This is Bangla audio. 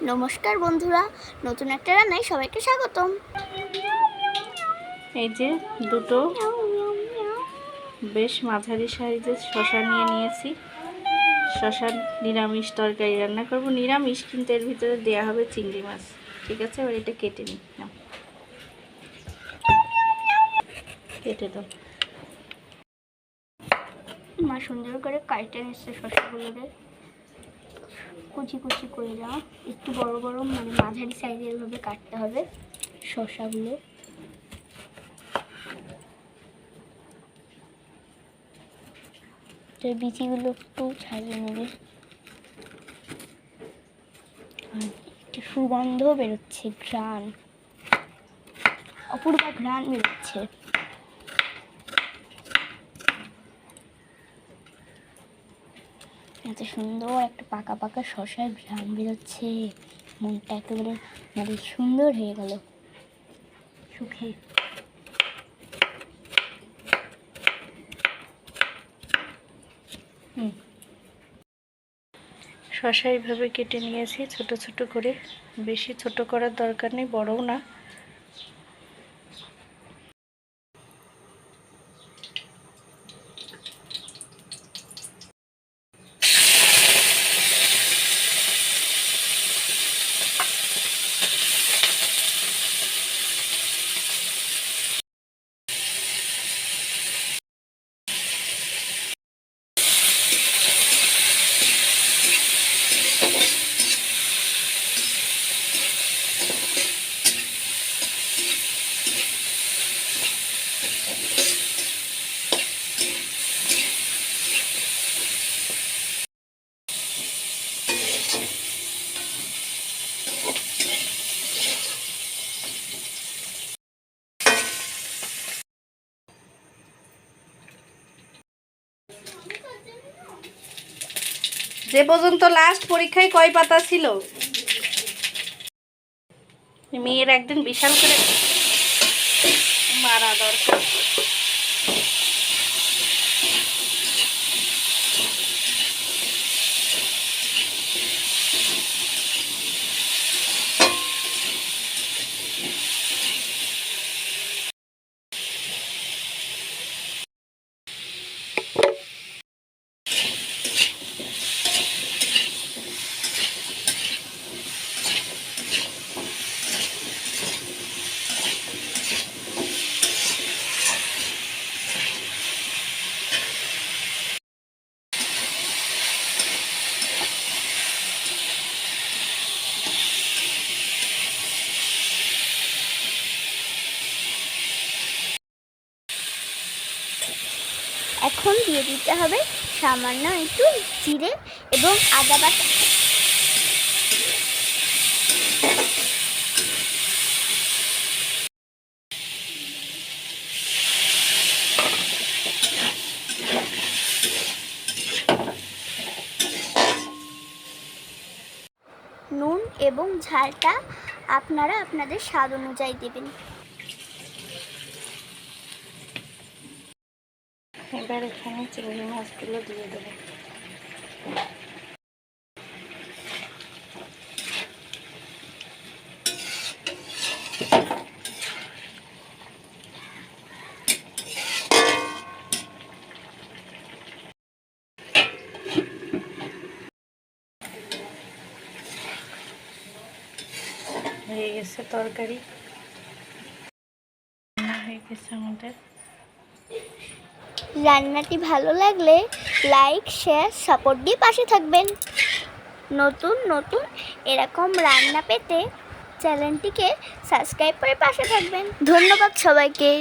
নমস্কার বন্ধুরা, নতুন একটা রান্নায় সবাইকে স্বাগতম। এই যে দুটো বেশ মাঝারি সাইজের শসা নিয়েছি। শসা নিরামিষ তরকারি রান্না করব, নিরামিষ কিন্তু এর ভিতরে দেওয়া হবে চিংড়ি মাছ। ঠিক আছে, এবার এটা কেটে নিই। কেটে দাও। মা সুন্দর করে কাটে নিচ্ছে শসাগুলোকে, কুচি কুচি করে দেওয়া, একটু বড় বড় মানে মাঝারি সাইজের ভাবে কাটতে হবে শসাগুলো। তো বিচিগুলো একটু ছাড়িয়ে নেবে। একটু সুগন্ধ বেরোচ্ছে, ঘ্রাণ, অপূর্ব ঘ্রাণ বেরোচ্ছে। এত সুন্দর একটা পাকা পাকা শসার ঘ্রাণ বেরোচ্ছে, মনটা একেবারে মানে সুন্দর হয়ে গেল সুখে। শসা এইভাবে কেটে নিয়েছি ছোট ছোট করে, বেশি ছোট করার দরকার নেই, বড়ও না। যে পর্যন্ত লাস্ট পরীক্ষায় কয় পাতা ছিল? মেয়ের একদিন বিশাল করে মারা দরকার। এখন দিয়ে দিতে হবে সামান্য একটু জিরে এবং আদা বাটা। নুন এবং ঝালটা আপনারা আপনাদের স্বাদ অনুযায়ী দেবেন। এবার এখানে চিংড়ি মাছগুলো দিয়ে দেবো। হয়ে গেছে তরকারি, হয়ে গেছে আমাদের। রান্নাটি ভালো লাগলে লাইক, শেয়ার, সাপোর্ট দিয়ে পাশে থাকবেন। নতুন নতুন এরকম রান্না পেতে চ্যানেলটিকে সাবস্ক্রাইব করে পাশে থাকবেন। ধন্যবাদ সবাইকে।